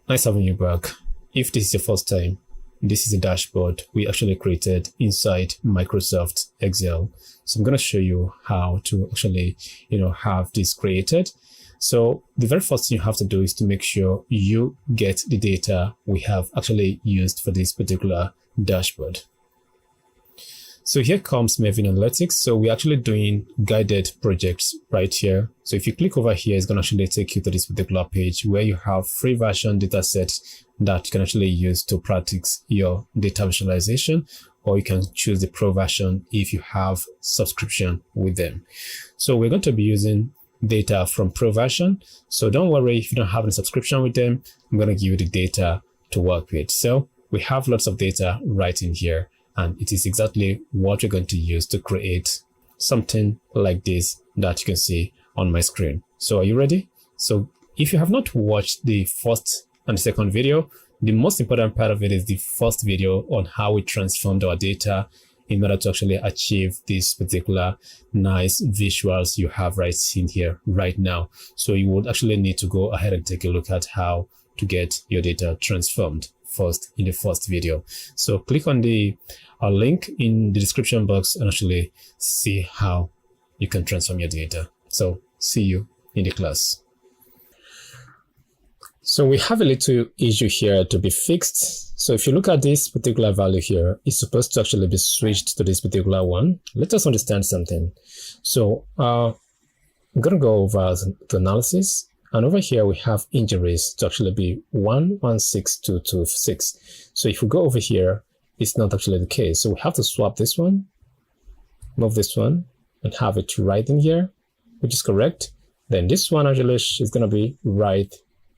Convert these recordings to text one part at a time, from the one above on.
Nice having you back. If this is your first time, this is a dashboard we actually created inside Microsoft Excel. So I'm going to show you how to actually, have this created. So the very first thing you have to do is to make sure you get the data we have actually used for this particular dashboard. So here comes Maven Analytics. So we're actually doing guided projects right here. So if you click over here, it's going to actually take you to this particular page where you have free version data sets that you can actually use to practice your data visualization, or you can choose the pro version if you have subscription with them. So we're going to be using data from pro version. So don't worry if you don't have any subscription with them. I'm going to give you the data to work with. So we have lots of data right in here. And it is exactly what we're going to use to create something like this that you can see on my screen. So are you ready? So if you have not watched the first and second video, the most important part of it is the first video on how we transformed our data in order to actually achieve this particular nice visuals you have right in here right now. So you would actually need to go ahead and take a look at how to get your data transformed first in the first video. So click on the link in the description box and actually see how you can transform your data. So see you in the class. So we have a little issue here to be fixed. So if you look at this particular value here, it's supposed to actually be switched to this particular one. Let us understand something. So I'm going to go over to analysis. And over here, we have injuries to actually be 116226. So if we go over here, it's not actually the case. So we have to swap this one, move this one, and have it right in here, which is correct. Then this one actually is going to be right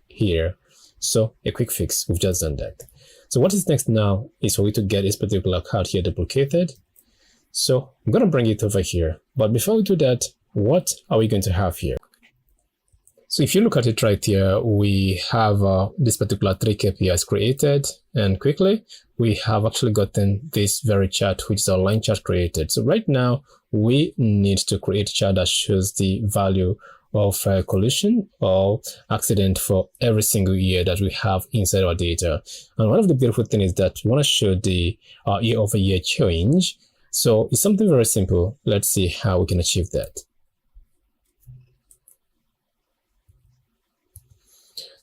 here. So a quick fix, we've just done that. So what is next now is for we to get this particular card here duplicated. So I'm going to bring it over here. But before we do that, what are we going to have here? So if you look at it right here, we have this particular 3 KPIs created, and quickly we have actually gotten this very chart, which is our line chart created. So right now we need to create a chart that shows the value of collision or accident for every single year that we have inside our data. And one of the beautiful things is that we want to show the year-over-year change. So it's something very simple. Let's see how we can achieve that.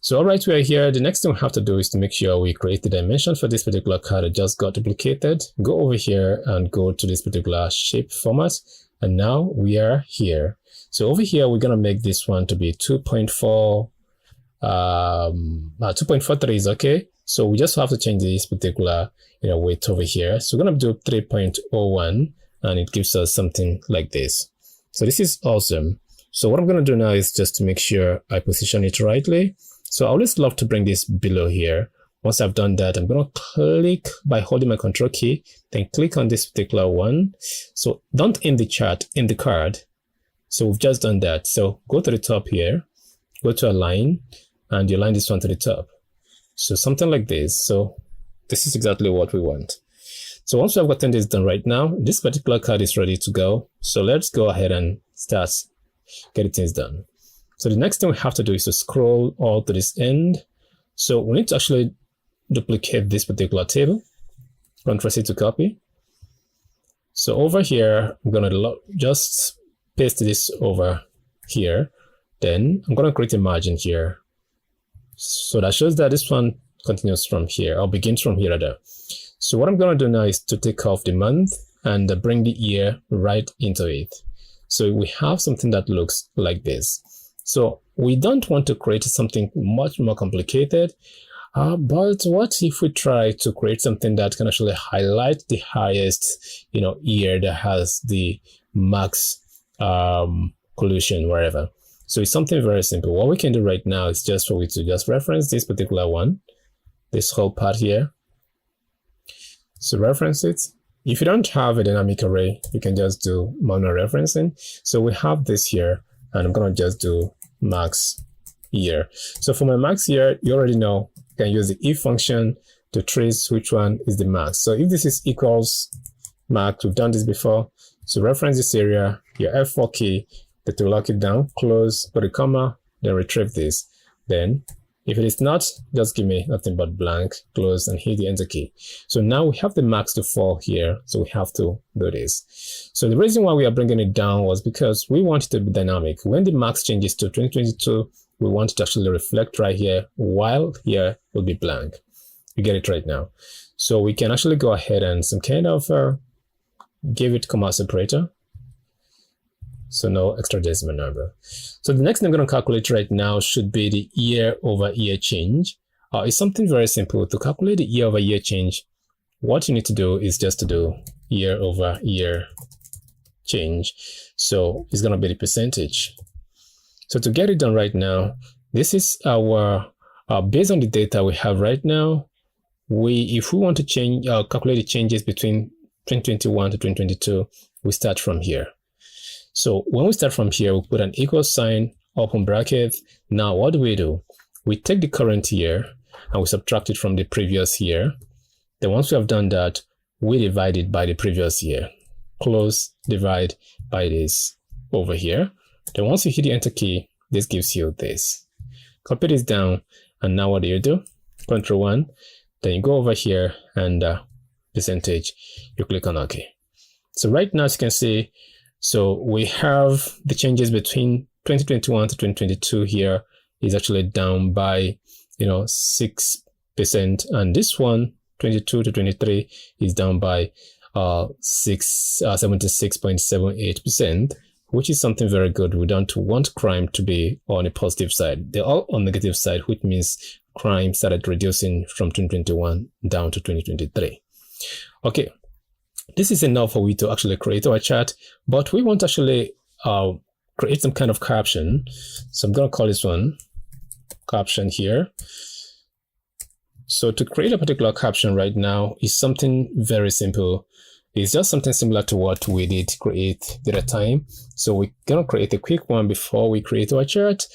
So all right, we are here. The next thing we have to do is to make sure we create the dimension for this particular card that just got duplicated. Go over here and go to this particular shape format. And now we are here. So over here, we're going to make this one to be 2.4, 2.43 is okay. So we just have to change this particular, weight over here. So we're going to do 3.01 and it gives us something like this. So this is awesome. So what I'm going to do now is just to make sure I position it rightly. So I always love to bring this below here. Once I've done that, I'm going to click by holding my control key, then click on this particular one. So don't end the chart, in the card. So we've just done that. So go to the top here, go to align, and you align this one to the top. So something like this. So this is exactly what we want. So once we have gotten this done right now, this particular card is ready to go. So let's go ahead and start getting things done. So the next thing we have to do is to scroll all to this end. So we need to actually duplicate this particular table. Ctrl-C to copy. So over here, I'm going to just paste this over here. Then I'm going to create a margin here. So that shows that this one continues from here, or begins from here rather. So what I'm going to do now is to take off the month and bring the year right into it. So we have something that looks like this. So we don't want to create something much more complicated, but what if we try to create something that can actually highlight the highest, year that has the max collision wherever. So it's something very simple. What we can do right now is just for we to just reference this particular one, this whole part here. So reference it. If you don't have a dynamic array, you can just do manual referencing. So we have this here. And I'm going to just do max year. So for my max year, you already know you can use the if function to trace which one is the max. So if this is equals max, we've done this before. So reference this area, your F4 key, that will lock it down, close, put a comma, then retrieve this. Then If it is not, just give me nothing but blank, close, and hit the enter key. So now we have the max to fall here, so we have to do this. So the reason why we are bringing it down was because we want it to be dynamic. When the max changes to 2022, we want it to actually reflect right here, while here will be blank. You get it right now. So we can actually go ahead and some kind of give it comma separator. So no extra decimal number. So the next thing I'm going to calculate right now should be the year-over-year change. It's something very simple. To calculate the year-over-year change, what you need to do is just to do year-over-year change. So it's going to be the percentage. So to get it done right now, this is our, based on the data we have right now, if we want to change, calculate the changes between 2021 to 2022, we start from here. So when we start from here, we put an equal sign, open bracket. Now what do? We take the current year and we subtract it from the previous year. Then once we have done that, we divide it by the previous year. Close, divide by this over here. Then once you hit the enter key, this gives you this. Copy this down, and now what do? Control 1. Then you go over here and percentage, you click on OK. So right now, as you can see, so we have the changes between 2021 to 2022 here is actually down by 6%, and this one 22 to 23 is down by 76.78%, which is something very good. We don't want crime to be on a positive side. They're all on the negative side, which means crime started reducing from 2021 down to 2023. Okay. This is enough for we to actually create our chart, but we want to actually create some kind of caption. So I'm going to call this one caption here. So to create a particular caption right now is something very simple. It's just something similar to what we did create the other time. So we're going to create a quick one before we create our chart.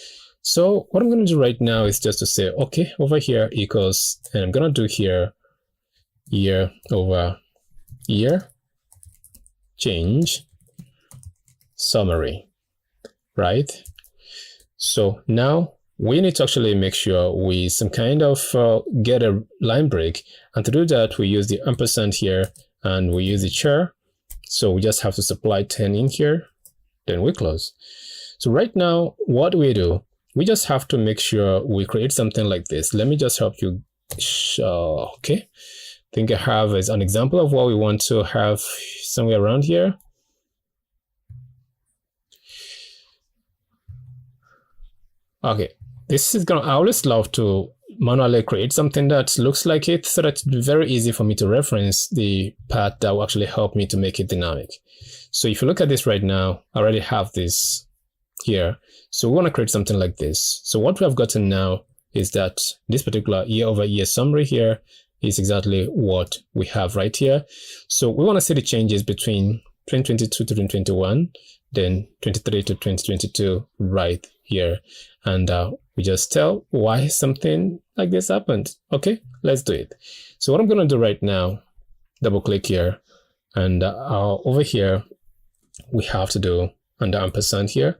So what I'm going to do right now is just to say, okay, over here equals, and I'm going to do here year over year change summary, right? So now we need to actually make sure we some kind of get a line break, and to do that we use the ampersand here and we use the char. So we just have to supply 10 in here, then we close. So right now what do? We just have to make sure we create something like this. Let me just help you. Okay. I think I have as an example of what we want to have somewhere around here. Okay, this is I always love to manually create something that looks like it, so that it's very easy for me to reference the part that will actually help me to make it dynamic. So if you look at this right now, I already have this here. So we want to create something like this. So what we have gotten now is that this particular year-over-year summary here is exactly what we have right here. So we want to see the changes between 2022 to 2021, then 23 to 2022 right here. And we just tell why something like this happened. Okay, let's do it. So what I'm going to do right now, double click here, and over here, we have to do under ampersand here.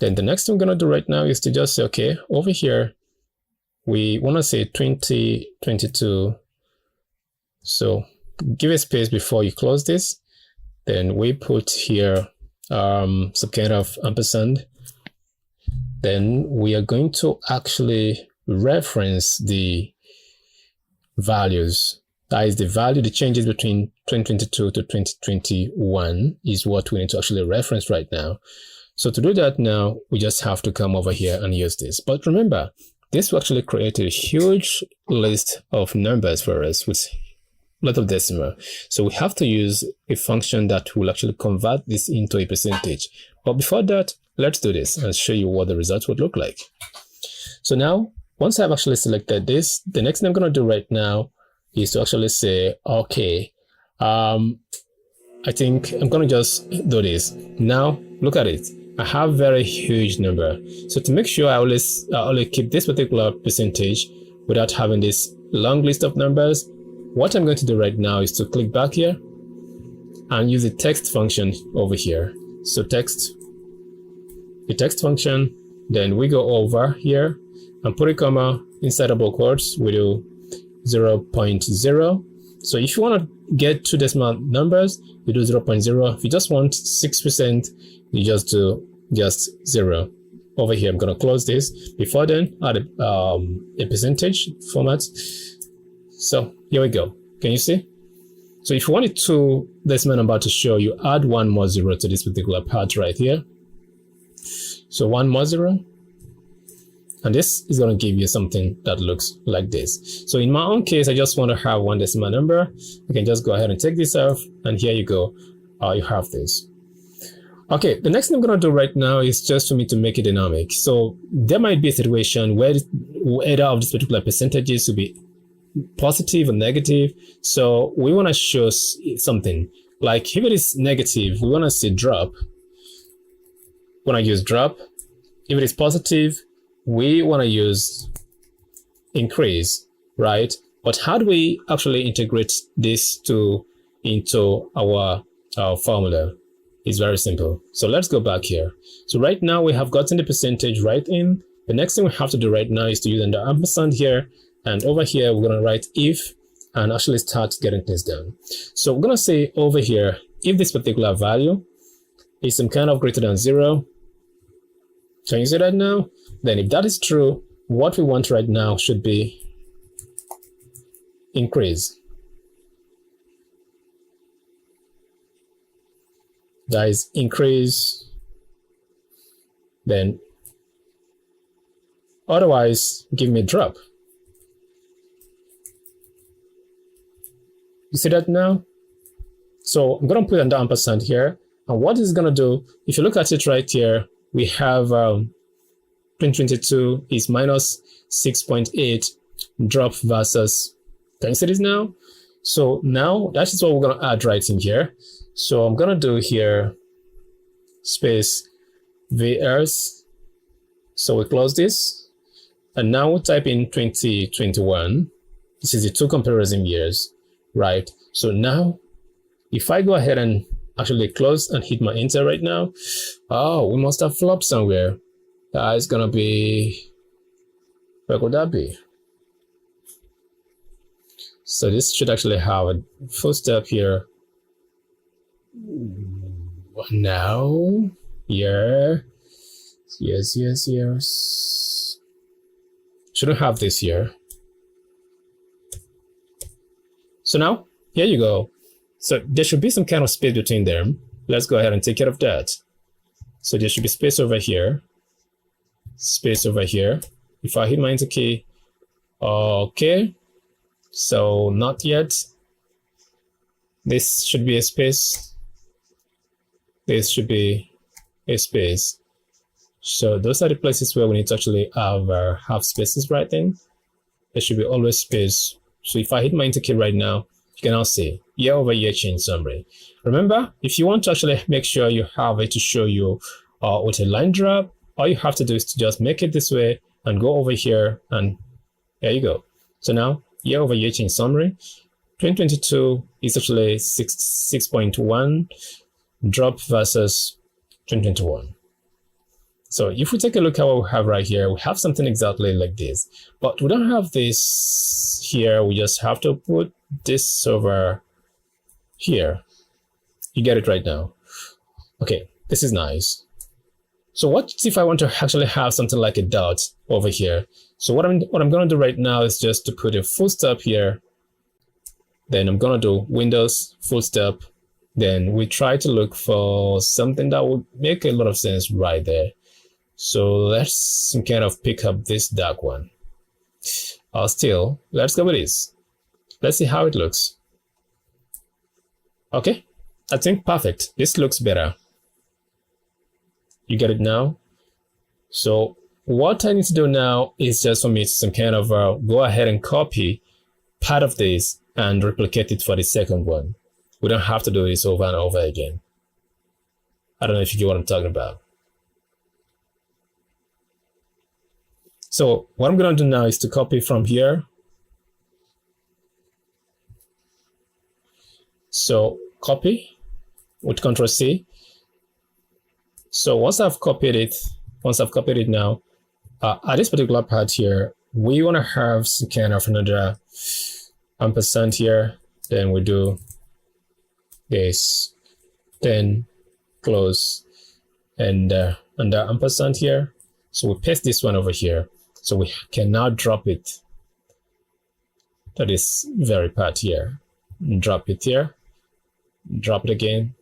Then the next thing I'm going to do right now is to just say, okay, over here, we want to say 2022. So give a space before you close this. Then we put here some kind of ampersand. Then we are going to actually reference the values. That is the value, the changes between 2022 to 2021 is what we need to actually reference right now. So to do that now, we just have to come over here and use this. But remember, this will actually create a huge list of numbers for us with a lot of decimal. So we have to use a function that will actually convert this into a percentage. But before that, let's do this and show you what the result would look like. So now, once I've actually selected this, the next thing I'm going to do right now is to actually say, okay, I think I'm going to just do this. Now, look at it. I have very huge number. So to make sure I only keep this particular percentage without having this long list of numbers, what I'm going to do right now is to click back here and use the text function over here. So text, the text function, then we go over here and put a comma inside double quotes, we do 0.0. So if you want to get two decimal numbers, you do 0.0. If you just want 6%, you just do just 0. Over here, I'm going to close this. Before then, add a percentage format. So here we go. Can you see? So if you wanted two decimal number to show, you add one more 0 to this particular part right here. So one more 0. And this is going to give you something that looks like this. So in my own case, I just want to have one decimal number. You can just go ahead and take this off, and here you go. You have this. Okay, the next thing I'm going to do right now is just for me to make it dynamic. So there might be a situation where either of these particular percentages will be positive or negative. So we want to show something. Like if it is negative, we want to see drop. We want to use drop. If it is positive, we want to use increase, right? But how do we actually integrate this into our formula? It's very simple. So let's go back here. So right now we have gotten the percentage right in. The next thing we have to do right now is to use the ampersand here. And over here, we're going to write if and actually start getting things done. So we're going to say over here, if this particular value is some kind of greater than 0, can you see that now? Then if that is true, what we want right now should be increase. That is increase. Then otherwise, give me drop. You see that now? So I'm going to put an ampersand here. And what it's going to do, if you look at it right here, we have 2022 is minus 6.8 drop versus, can you see this now? So now that is what we're going to add right in here. So I'm going to do here space VRs. So we close this. And now we'll type in 2021. This is the two comparison years, right? So now if I go ahead and actually close and hit my enter right now, oh, we must have flopped somewhere. That is gonna be, where could that be? So this should actually have a full step here. Now, here, yes. Shouldn't have this here. So now, here you go. So there should be some kind of space between them. Let's go ahead and take care of that. So there should be space over here. Space over here. If I hit my enter key, okay. So not yet. This should be a space. This should be a space. So those are the places where we need to actually have spaces right then. There should be always space. So if I hit my enter key right now, you can now see year over year change summary. Remember, if you want to actually make sure you have it to show you with a line drop, all you have to do is to just make it this way and go over here, and there you go. So now year over year change summary. 2022 is actually 6.1 drop versus 2021. So if we take a look at what we have right here, we have something exactly like this, but we don't have this here. We just have to put this over here. You get it right now. Okay, this is nice. So what if I want to actually have something like a dot over here? So what I'm going to do right now is just to put a full stop here. Then I'm going to do Windows full stop. Then we try to look for something that would make a lot of sense right there. So let's kind of pick up this dark one. Still, let's go with this. Let's see how it looks. Okay, I think perfect. This looks better. You get it now? So what I need to do now is just for me to some kind of go ahead and copy part of this and replicate it for the second one. We don't have to do this over and over again. I don't know if you get what I'm talking about. So what I'm going to do now is to copy from here. So copy with Control C. So once I've copied it now, At this particular part here, we want to have some kind of another ampersand here. Then we do this, then close, and under ampersand here. So we paste this one over here. So we can now drop it to this very part here. Drop it here. Drop it again.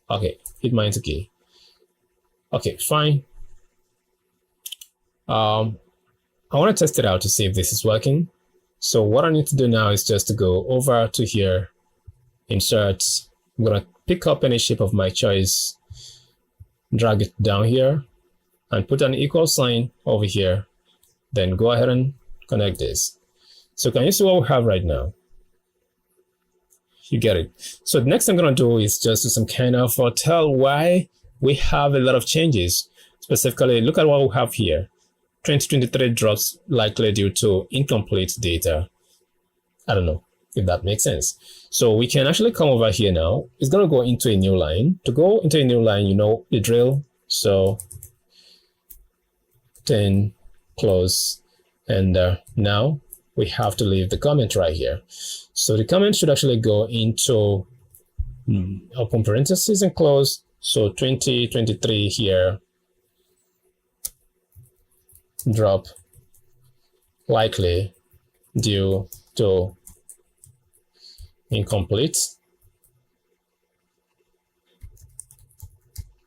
Okay, hit my enter key. Okay, fine. I want to test it out to see if this is working. So what I need to do now is just to go over to here, insert. I'm going to pick up any shape of my choice, drag it down here, and put an equal sign over here. Then go ahead and connect this. So can you see what we have right now? You get it. So the next thing I'm going to do is just do some kind of tell why we have a lot of changes. Specifically, look at what we have here. 2023 drops likely due to incomplete data. I don't know if that makes sense. So we can actually come over here now. It's going to go into a new line. To go into a new line, you know the drill. So then close. And now we have to leave the comment right here. So the comment should actually go into open parentheses and close. So 2023 here, drop likely due to incomplete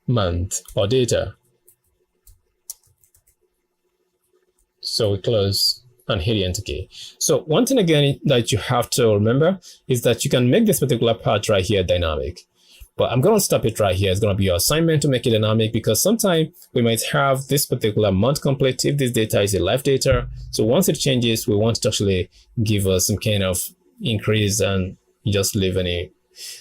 month or data. So we close and hit the enter key. So one thing again that you have to remember is that you can make this particular part right here dynamic. But I'm going to stop it right here. It's going to be your assignment to make it dynamic, because sometimes we might have this particular month complete if this data is a live data. So once it changes, we want to actually give us some kind of increase, and you just leave anything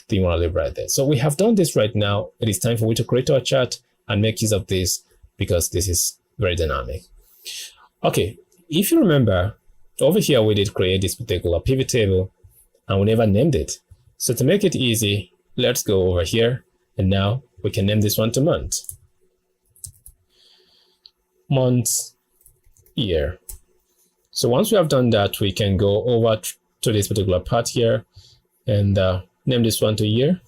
you want to leave right there. So we have done this right now. It is time for we to create our chart and make use of this, because this is very dynamic. Okay, if you remember, over here we did create this particular pivot table and we never named it. So to make it easy, let's go over here, and now we can name this one to month. Month, year. So once we have done that, we can go over to this particular part here and name this one to year.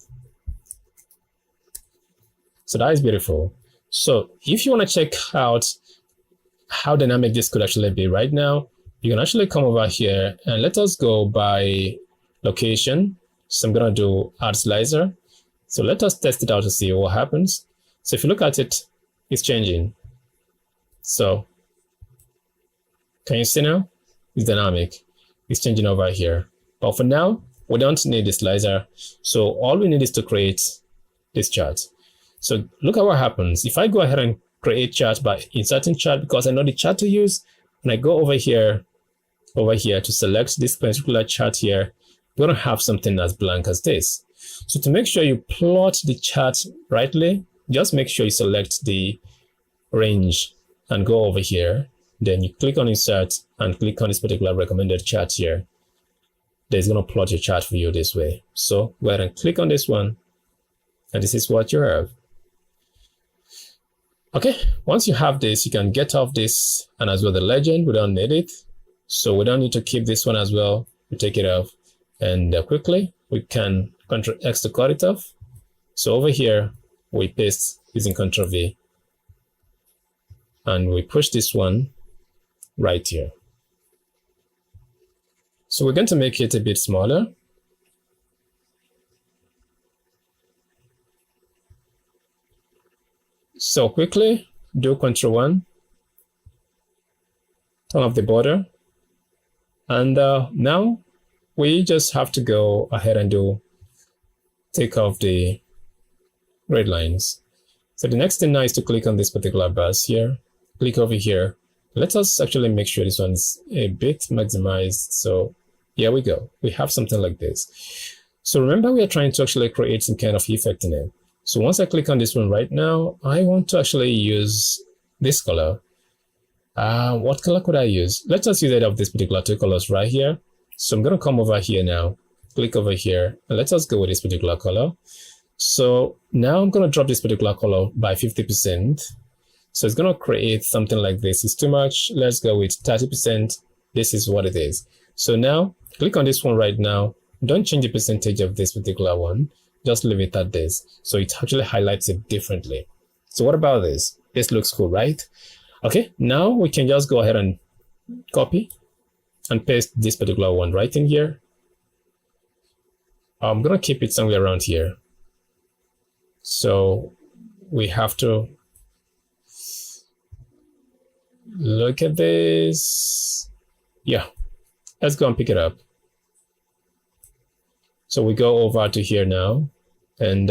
So that is beautiful. So if you want to check out how dynamic this could actually be right now, you can actually come over here and let us go by location. So I'm going to do add slicer. So let us test it out to see what happens. So if you look at it, it's changing. So can you see now? It's dynamic. It's changing over here. But for now, we don't need the slicer. So all we need is to create this chart. So look at what happens. If I go ahead and create chart by inserting chart, because I know the chart to use, and I go over here to select this particular chart here, we're going to have something as blank as this. So to make sure you plot the chart rightly, just make sure you select the range and go over here. Then you click on insert and click on this particular recommended chart here. There's going to plot your chart for you this way. So go ahead and click on this one, and this is what you have. Okay, once you have this, you can get off this and as well the legend. We don't need it. So we don't need to keep this one as well. We take it off. And quickly, we can Ctrl X to cut it off. So over here, we paste using Ctrl V. And we push this one right here. So we're going to make it a bit smaller. So quickly, do Ctrl 1. Turn off the border. And now, we just have to go ahead and take off the red lines. So the next thing now is to click on this particular bus here. Click over here. Let us actually make sure this one's a bit maximized. So here we go. We have something like this. So remember, we are trying to actually create some kind of effect in it. So once I click on this one right now, I want to actually use this color. What color could I use? Let's just use it of this particular two colors right here. So I'm going to come over here now, click over here, and let us go with this particular color. So now I'm going to drop this particular color by 50%. So it's going to create something like this. It's too much. Let's go with 30%. This is what it is. So now click on this one right now. Don't change the percentage of this particular one. Just leave it at this. So it actually highlights it differently. So what about this? This looks cool, right? Okay, now we can just go ahead and copy and paste this particular one right in here. I'm going to keep it somewhere around here. So we have to look at this. Yeah, let's go and pick it up. So we go over to here now, and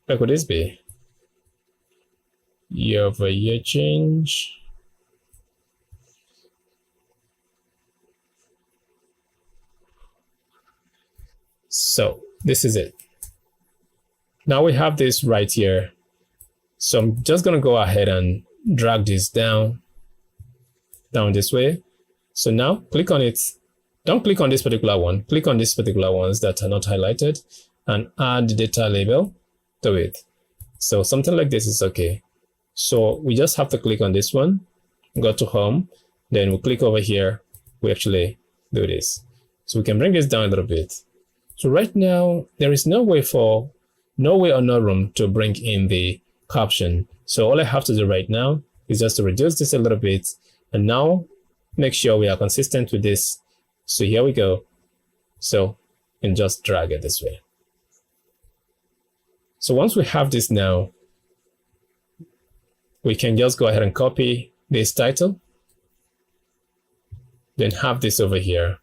what could this be? Year-over-year change. So this is it. Now we have this right here. So I'm just going to go ahead and drag this down this way. So now click on it. Don't click on this particular one. Click on these particular ones that are not highlighted and add the data label to it. So something like this is okay. So we just have to click on this one, go to home, then we click over here. We actually do this. So we can bring this down a little bit. So right now, there is no way or no room to bring in the caption. So all I have to do right now is just to reduce this a little bit, and now make sure we are consistent with this. So here we go. So you can just drag it this way. So once we have this now, we can just go ahead and copy this title, then have this over here.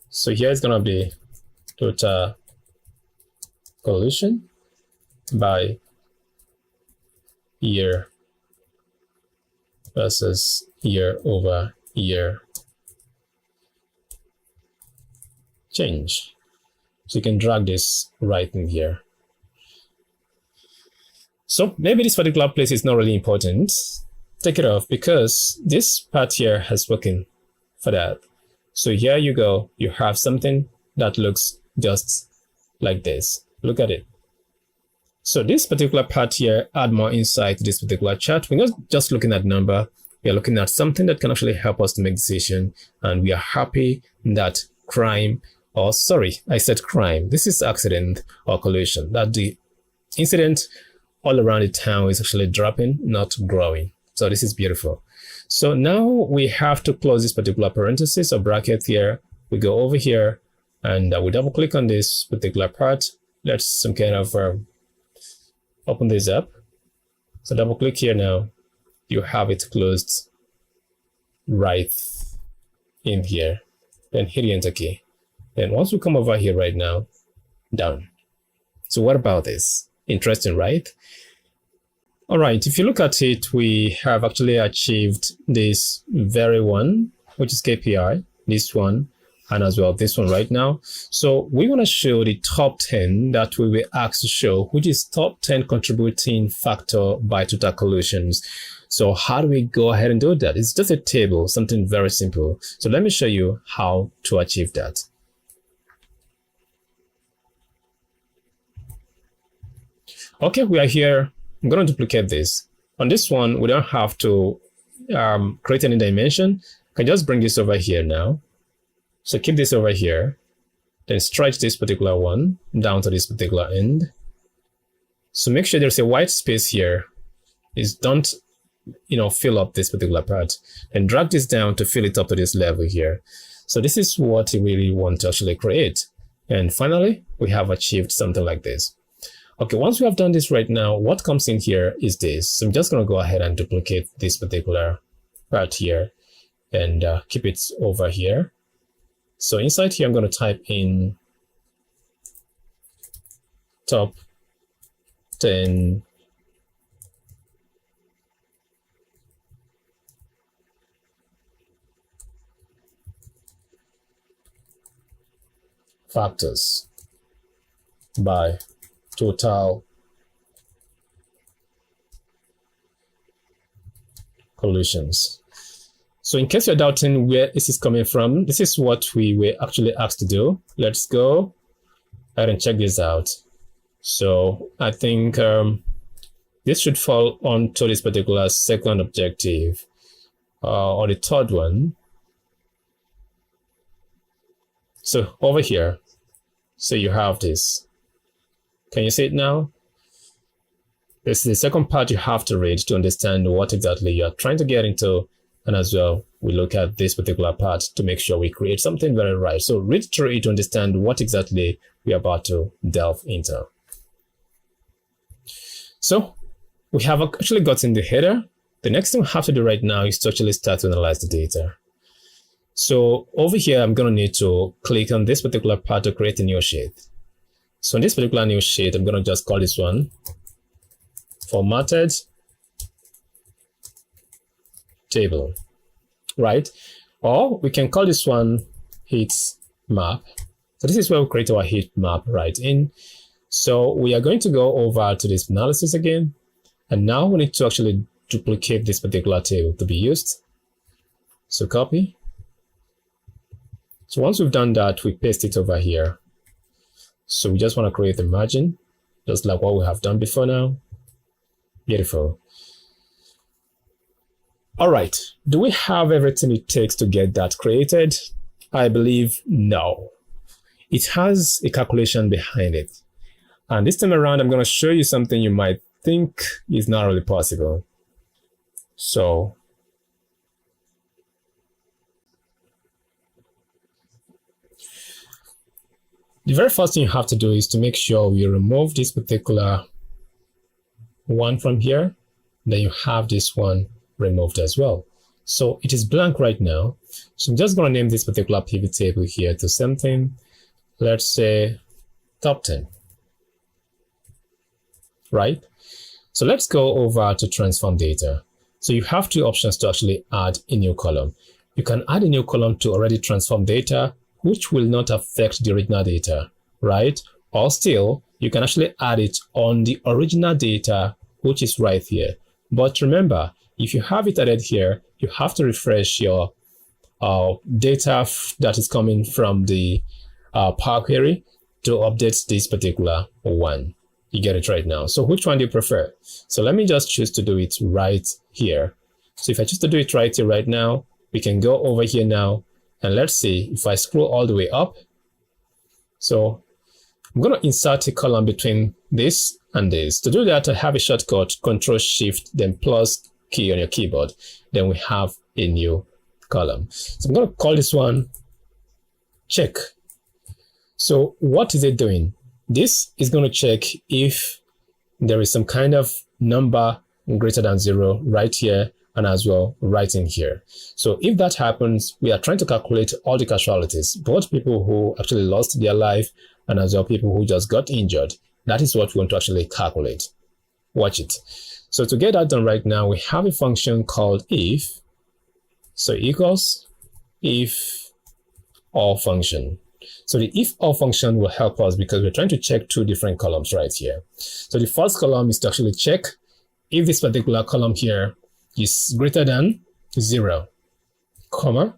So here is going to be total collision by year versus year-over-year change. So you can drag this right in here. So maybe this particular place is not really important. Take it off because this part here has spoken for that. So here you go. You have something that looks just like this. Look at it. So this particular part here add more insight to this particular chart. We're not just looking at number. We are looking at something that can actually help us to make decision. And we are happy that I said crime. This is accident or collision. That the incident all around the town is actually dropping, not growing. So this is beautiful. So now we have to close this particular parenthesis or bracket here. We go over here and we double click on this particular part. Let's some kind of open this up. So double click here now. You have it closed right in here. Then hit the enter key. Then once we come over here right now, done. So what about this? Interesting, right? All right, if you look at it, we have actually achieved this very one, which is KPI, this one, and as well this one right now. So we want to show the top 10 that we were asked to show, which is top 10 contributing factor by total collisions. So how do we go ahead and do that? It's just a table, something very simple. So let me show you how to achieve that. Okay, we are here. I'm going to duplicate this. On this one, we don't have to create any dimension. I can just bring this over here now. So keep this over here. Then stretch this particular one down to this particular end. So make sure there's a white space here. Don't fill up this particular part. And drag this down to fill it up to this level here. So this is what you really want to actually create. And finally, we have achieved something like this. Okay, once we have done this right now, what comes in here is this. So I'm just going to go ahead and duplicate this particular part here and keep it over here. So inside here, I'm going to type in top 10 factors by total collisions. So in case you're doubting where this is coming from, this is what we were actually asked to do. Let's go ahead and check this out. So I think this should fall onto this particular second objective, or the third one. So over here, so you have this. Can you see it now? This is the second part you have to read to understand what exactly you're trying to get into. And as well, we look at this particular part to make sure we create something very right. So read through it to understand what exactly we're about to delve into. So we have actually gotten the header. The next thing we have to do right now is to actually start to analyze the data. So over here, I'm going to need to click on this particular part to create a new sheet. So in this particular new sheet, I'm going to just call this one formatted table, right? Or we can call this one heat map. So this is where we create our heat map right in. So we are going to go over to this analysis again. And now we need to actually duplicate this particular table to be used. So copy. So once we've done that, we paste it over here. So we just want to create a margin, just like what we have done before now. Beautiful. All right. Do we have everything it takes to get that created? I believe no. It has a calculation behind it. And this time around, I'm going to show you something you might think is not really possible. So the very first thing you have to do is to make sure you remove this particular one from here. Then you have this one removed as well. So it is blank right now. So I'm just going to name this particular pivot table here to something. Let's say top 10. Right? So let's go over to transform data. So you have two options to actually add a new column. You can add a new column to already transform data, which will not affect the original data, right? Or still, you can actually add it on the original data, which is right here. But remember, if you have it added here, you have to refresh your data that is coming from the Power Query to update this particular one. You get it right now. So which one do you prefer? So let me just choose to do it right here. So if I choose to do it right here right now, we can go over here now. And let's see if I scroll all the way up. So I'm going to insert a column between this and this. To do that, I have a shortcut, Control Shift, then plus key on your keyboard. Then we have a new column. So I'm going to call this one check. So what is it doing? This is going to check if there is some kind of number greater than 0 right here and as well right in here. So if that happens, we are trying to calculate all the casualties, both people who actually lost their life and as well people who just got injured. That is what we want to actually calculate. Watch it. So to get that done right now, we have a function called if. So equals if all function. So the if all function will help us because we're trying to check two different columns right here. So the first column is to actually check if this particular column here is greater than 0, comma.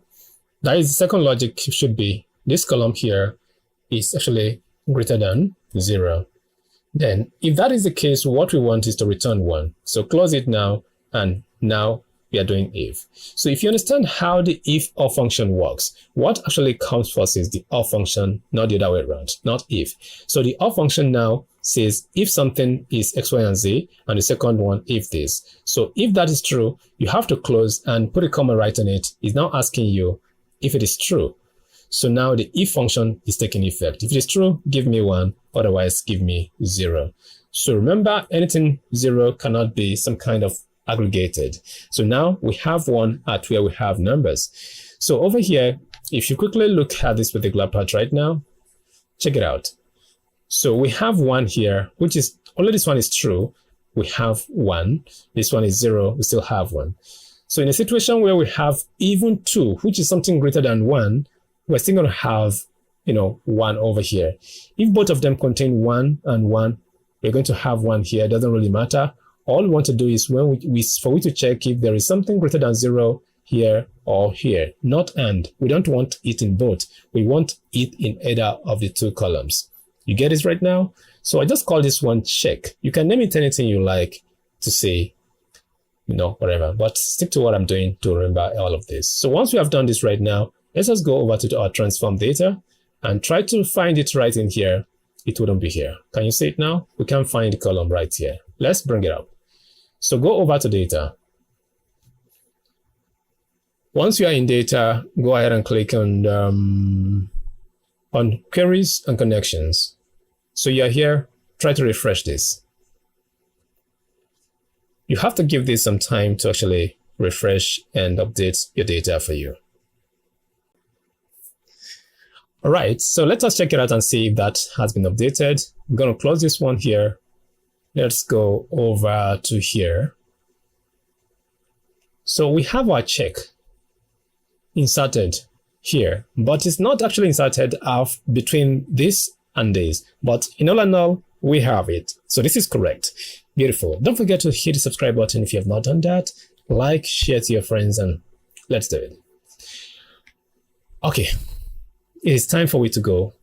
That is the second logic should be this column here is actually greater than 0. Then if that is the case, what we want is to return 1. So close it now, and now we are doing if. So if you understand how the if or function works, what actually comes first is the or function, not the other way around, not if. So the or function now says if something is x, y, and z, and the second one if this. So if that is true, you have to close and put a comma right on it. It's now asking you if it is true. So now the if function is taking effect. If it is true, give me 1, otherwise give me 0. So remember, anything 0 cannot be some kind of aggregated. So now we have one at where we have numbers. So over here, if you quickly look at this particular part right now, check it out. So we have 1 here, which is, only this one is true. We have 1. This one is 0. We still have 1. So in a situation where we have even 2, which is something greater than 1, we're still going to have, 1 over here. If both of them contain 1 and 1, we're going to have 1 here. It doesn't really matter. All we want to do is when for we to check if there is something greater than 0 here, or here. Not and. We don't want it in both. We want it in either of the two columns. You get it right now? So I just call this one check. You can name it anything you like to say, whatever, but stick to what I'm doing to remember all of this. So once we have done this right now, let's just go over to our transform data and try to find it right in here. It wouldn't be here. Can you see it now? We can't find the column right here. Let's bring it up. So go over to data. Once you are in data, go ahead and click on queries and connections. So you're here, try to refresh this. You have to give this some time to actually refresh and update your data for you. All right, so let us check it out and see if that has been updated. I'm going to close this one here. Let's go over to here. So we have our check inserted here, but it's not actually inserted between this and this. But in all, we have it. So this is correct. Beautiful. Don't forget to hit the subscribe button if you have not done that. Like, share to your friends, and let's do it. Okay. It is time for we to go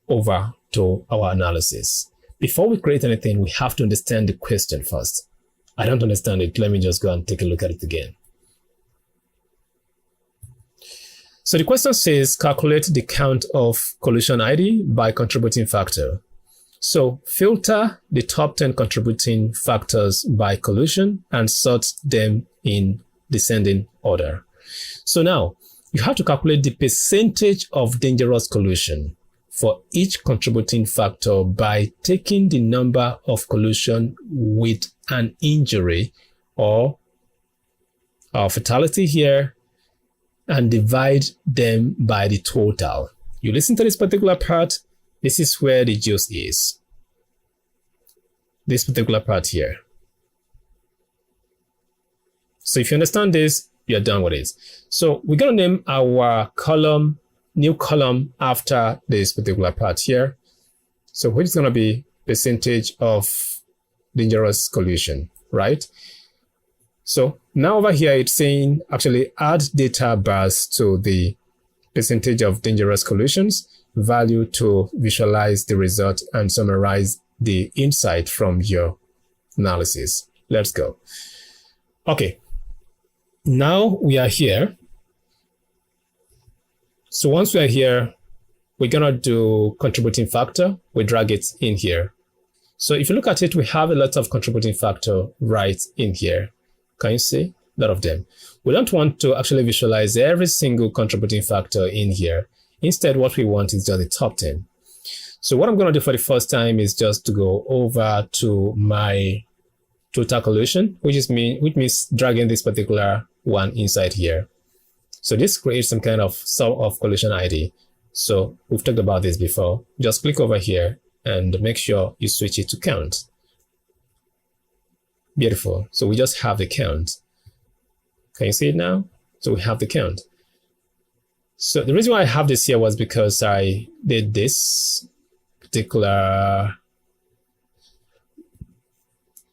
over to our analysis. Before we create anything, we have to understand the question first. I don't understand it. Let me just go and take a look at it again. So the question says, calculate the count of collision ID by contributing factor. So filter the top 10 contributing factors by collision and sort them in descending order. So now you have to calculate the percentage of dangerous collision for each contributing factor by taking the number of collision with an injury or fatality here and divide them by the total. You listen to this particular part. This is where the juice is. This particular part here. So if you understand this, you're done with it. So we're going to name our column, new column after this particular part here. So which is going to be percentage of dangerous collision, right? So now over here, it's saying actually add data bars to the percentage of dangerous collisions value to visualize the result and summarize the insight from your analysis. Let's go. Okay. Now we are here. So once we are here, we're going to do contributing factor. We drag it in here. So if you look at it, we have a lot of contributing factor right in here. Can you see? A lot of them. We don't want to actually visualize every single contributing factor in here. Instead, what we want is just the top 10. So what I'm going to do for the first time is just to go over to my total collision, which means dragging this particular one inside here. So this creates some kind of sum of collision ID. So we've talked about this before. Just click over here and make sure you switch it to count. Beautiful. So we just have the count. Can you see it now? So we have the count. So the reason why I have this here was because I did this particular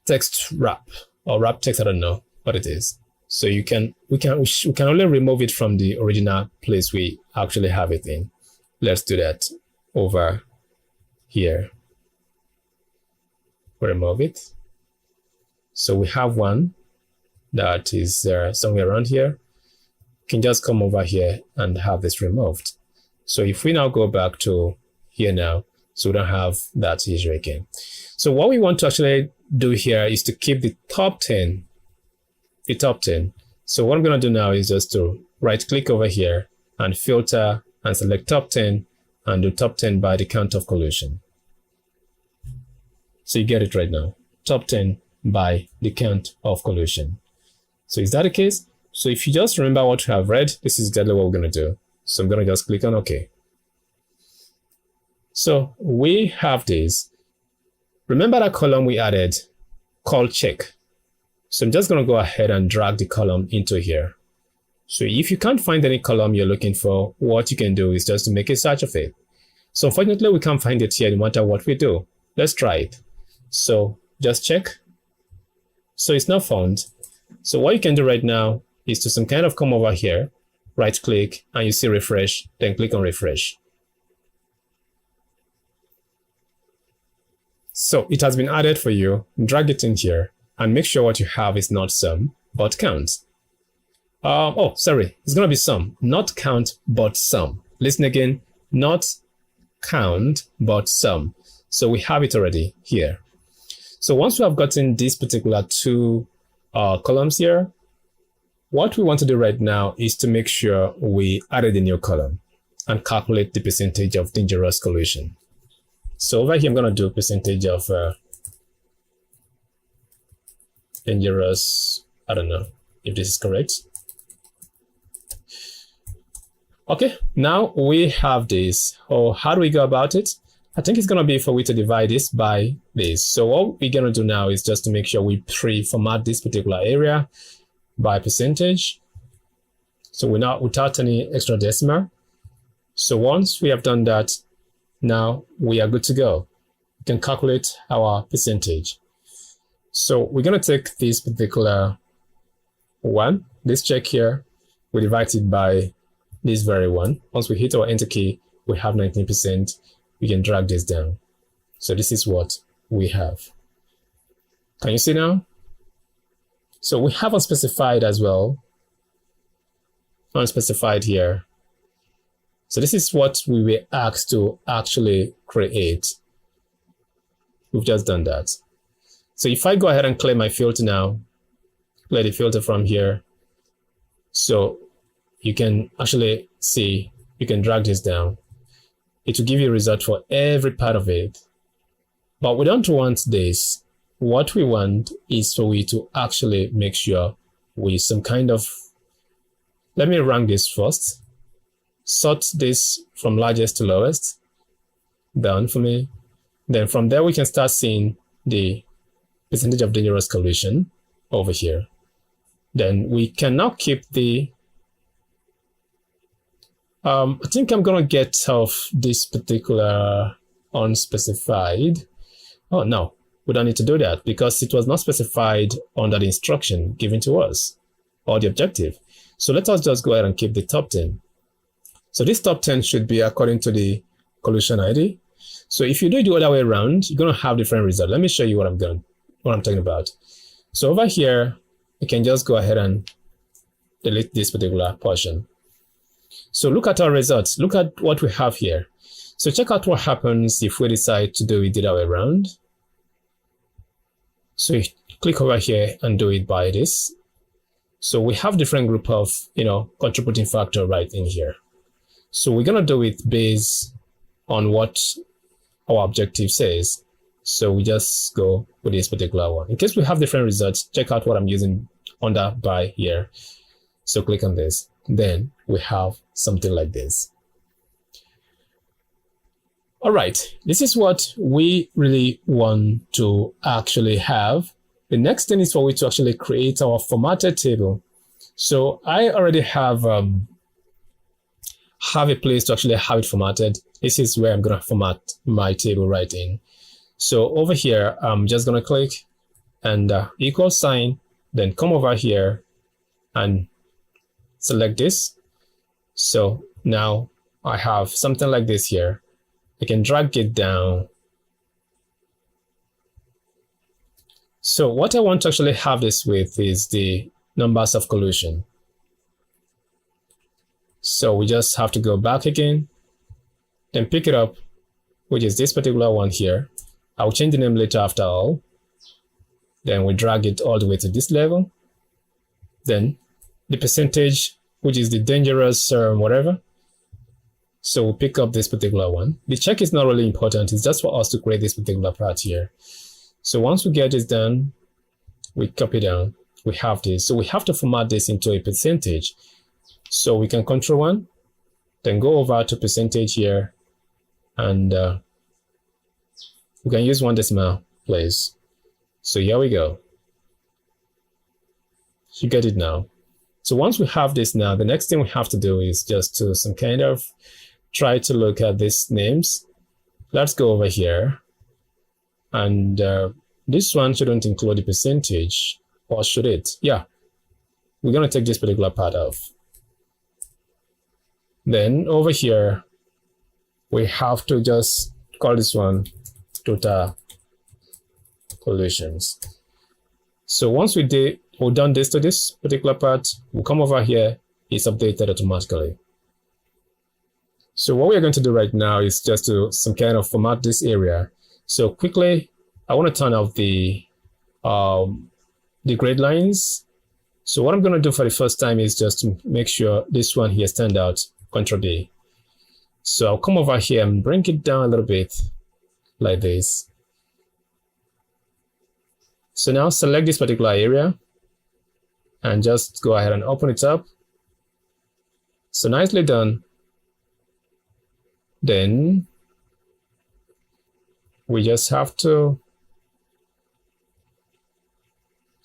text wrap or wrap text. I don't know what it is. So we can only remove it from the original place we actually have it in. Let's do that over here. We remove it. So we have one that is somewhere around here. You can just come over here and have this removed. So if we now go back to here now, so we don't have that issue again. So what we want to actually do here is to keep the top 10. The top 10. So what I'm going to do now is just to right click over here and filter and select top 10 and do top 10 by the count of collision. So you get it right now. Top 10 by the count of collision. So is that the case? So if you just remember what you have read, this is exactly what we're going to do. So I'm going to just click on OK. So we have this. Remember that column we added called check. So I'm just going to go ahead and drag the column into here. So if you can't find any column you're looking for, what you can do is just to make a search of it. So unfortunately, we can't find it here no matter what we do. Let's try it. So just check. So it's not found. So what you can do right now is to some kind of come over here, right click, and you see refresh, then click on refresh. So it has been added for you. Drag it in here and make sure what you have is not sum, but count. It's going to be sum, not count, but sum. Listen again, not count, but sum. So we have it already here. So once we have gotten these particular two columns here, what we want to do right now is to make sure we added a new column and calculate the percentage of dangerous collision. So over here, I'm going to do percentage of dangerous, I don't know if this is correct. Okay, now we have this. How do we go about it? I think it's going to be for we to divide this by this. So what we're going to do now is just to make sure we pre-format this particular area by percentage. So we're not without any extra decimal. So once we have done that, now we are good to go. We can calculate our percentage. So we're going to take this particular one, this check here, we divide it by this very one. Once we hit our enter key, we have 19%. We can drag this down. So this is what we have. Can you see now? So we have unspecified as well. Unspecified here. So this is what we were asked to actually create. We've just done that. So if I go ahead and clear my filter now, clear the filter from here. So you can actually see, you can drag this down. It will give you a result for every part of it. But we don't want this. What we want is for we to actually make sure we some kind of, let me rank this first. Sort this from largest to lowest down for me. Then from there, we can start seeing the percentage of dangerous collision over here. Then we can now keep the, I think I'm going to get off this particular unspecified. Oh, no, we don't need to do that because it was not specified under the instruction given to us or the objective. So let us just go ahead and keep the top 10. So this top 10 should be according to the collision ID. So if you do it the other way around, you're going to have different results. Let me show you what I'm talking about. So over here, you can just go ahead and delete this particular portion. So look at our results. Look at what we have here. So check out what happens if we decide to do it the other way around. So you click over here and do it by this. So we have different group of, contributing factor right in here. So we're going to do it based on what our objective says. So we just go with this particular one. In case we have different results, check out what I'm using under by here. So click on this. Then we have something like this. All right, this is what we really want to actually have. The next thing is for we to actually create our formatted table. So I already have a place to actually have it formatted. This is where I'm going to format my table right in. So over here, I'm just going to click and equal sign, then come over here and select this. So now I have something like this here. I can drag it down. So what I want to actually have this with is the numbers of collision. So we just have to go back again, then pick it up, which is this particular one here. I'll change the name later after all. Then we drag it all the way to this level. Then the percentage, which is the dangerous whatever. So we'll pick up this particular one. The check is not really important. It's just for us to create this particular part here. So once we get this done, we copy down. We have this. So we have to format this into a percentage. So we can Control 1, then go over to percentage here, and we can use 1 decimal place. So here we go. You get it now. So once we have this now, the next thing we have to do is just to some kind of try to look at these names. Let's go over here. And this one shouldn't include the percentage, or should it? Yeah. we're going to take this particular part off. Then over here, we have to just call this one total collisions. So once we've done this to this particular part, we'll come over here, it's updated automatically. So what we're going to do right now is just to some kind of format this area. So quickly, I want to turn off the grid lines. So what I'm going to do for the first time is just to make sure this one here stand out, Ctrl D. So I'll come over here and bring it down a little bit like this. So now select this particular area and just go ahead and open it up. So nicely done. Then we just have to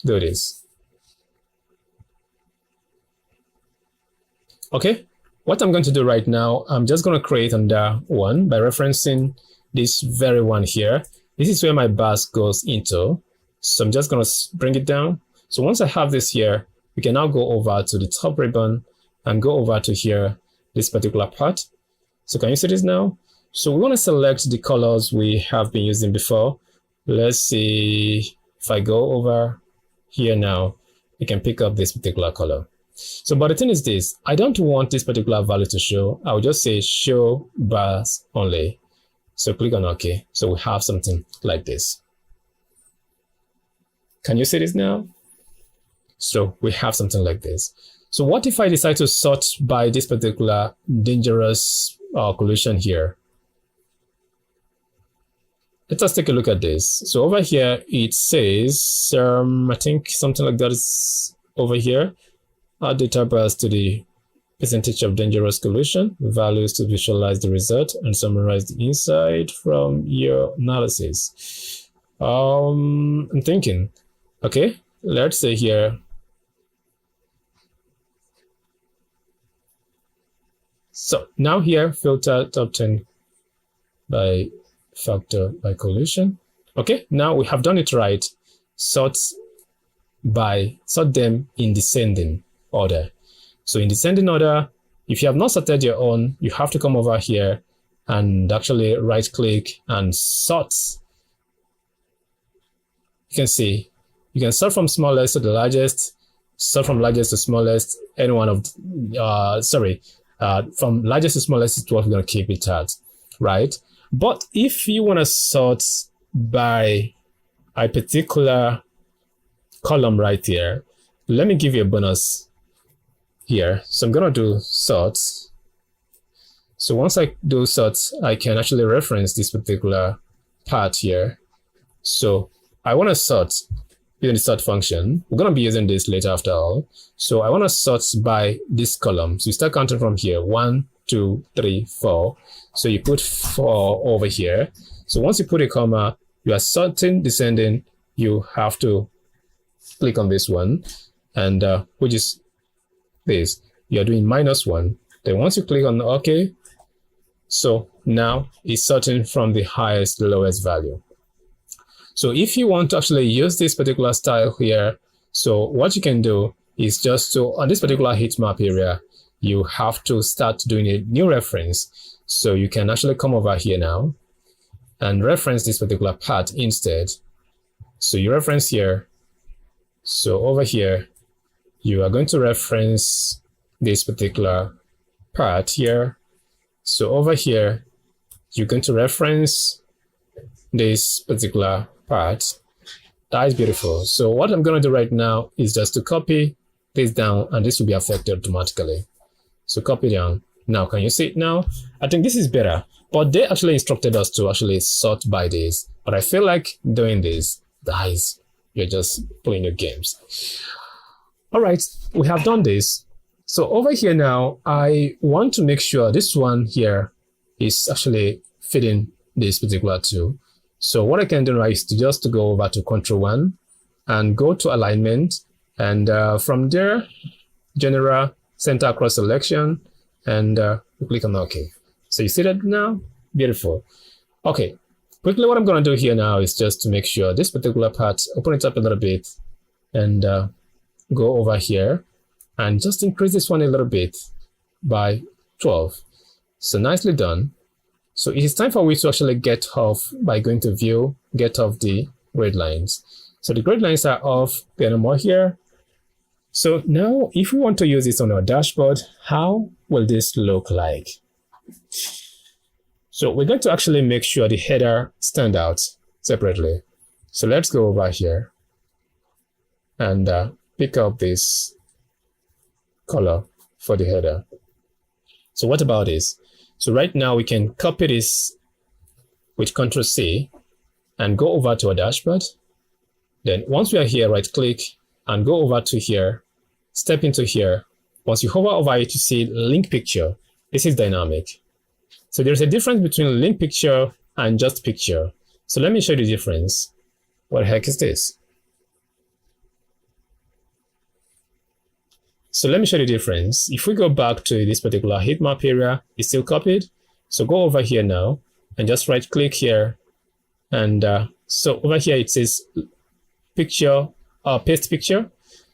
do this. Okay, what I'm going to do right now, I'm just going to create another one by referencing this very one here. This is where my bus goes into. So I'm just going to bring it down. So once I have this here, we can now go over to the top ribbon and go over to here, this particular part. So can you see this now? So we want to select the colors we have been using before. Let's see if I go over here now, you can pick up this particular color. So, but the thing is this, I don't want this particular value to show. I'll just say show bars only. So click on OK. So we have something like this. Can you see this now? So we have something like this. So what if I decide to sort by this particular dangerous collision here? Let us take a look at this. So over here, it says, I think something like that is over here. Add data bars to the percentage of dangerous collision, values to visualize the result, and summarize the insight from your analysis. I'm thinking, okay, let's say here, so now here, filter top 10 by factor by collision. Okay, now we have done it right. Sort them in descending order. So in descending order, if you have not sorted your own, you have to come over here and actually right click and sort. You can see, you can sort from smallest to the largest, sort from largest to smallest, any one of, from largest to smallest is what we're going to keep it at, right? But if you want to sort by a particular column right here, let me give you a bonus here. So I'm going to do sort. So once I do sort, I can actually reference this particular part here. So I want to sort using the sort function. We're going to be using this later after all. So I want to sort by this column. So you start counting from here, 1, 2, 3, 4. So you put 4 over here. So once you put a comma, you are sorting descending. You have to click on this one, and which is this. You are doing -1. Then once you click on OK, so now it's sorting from the highest to the lowest value. So if you want to actually use this particular style here, so what you can do is just to, on this particular heat map area, you have to start doing a new reference. So you can actually come over here now and reference this particular part instead. So you reference here. So over here, you are going to reference this particular part here. So over here, you're going to reference this particular part. That is beautiful. So what I'm going to do right now is just to copy this down, and this will be affected automatically. So copy down. Now, can you see it now? I think this is better, but they actually instructed us to actually sort by this. But I feel like doing this, guys, you're just playing your games. All right, we have done this. So over here now, I want to make sure this one here is actually fitting this particular two. So what I can do right is to go over to Ctrl+1 and go to alignment, and from there, general center across selection, and click on OK. So you see that now? Beautiful. Okay, quickly what I'm going to do here now is just to make sure this particular part, open it up a little bit, and go over here. and just increase this one a little bit by 12. So nicely done. So it is time for we to actually get off by going to view, get off the grid lines. So the grid lines are off, there are no more here. So now if we want to use this on our dashboard, how will this look like? So we're going to actually make sure the header stands out separately. So let's go over here and pick up this color for the header. So what about this? So right now we can copy this with Ctrl+C and go over to our dashboard. Then once we are here, right click and go over to here, step into here. Once you hover over it, you see link picture. This is dynamic. So there's a difference between link picture and just picture. So let me show you the difference. What the heck is this? So let me show you the difference. If we go back to this particular heat map area, it's still copied. So go over here now and just right click here. And so over here it says picture, paste picture.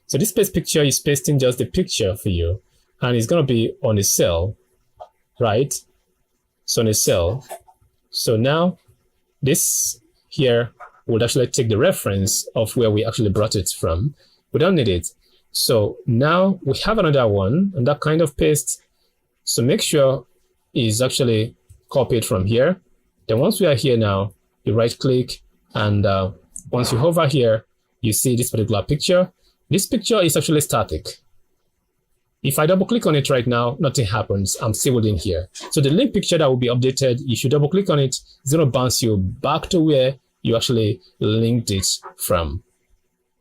So this paste picture is pasting just the picture for you. And it's going to be on a cell, right? So on a cell. So now this here would actually take the reference of where we actually brought it from. We don't need it. So now we have another one and that kind of paste. So make sure it's actually copied from here. Then once we are here now, you right click and once you hover here, you see this particular picture. This picture is actually static. If I double click on it right now, nothing happens. I'm still within here. So the link picture that will be updated, if you double click on it, it's going to bounce you back to where you actually linked it from.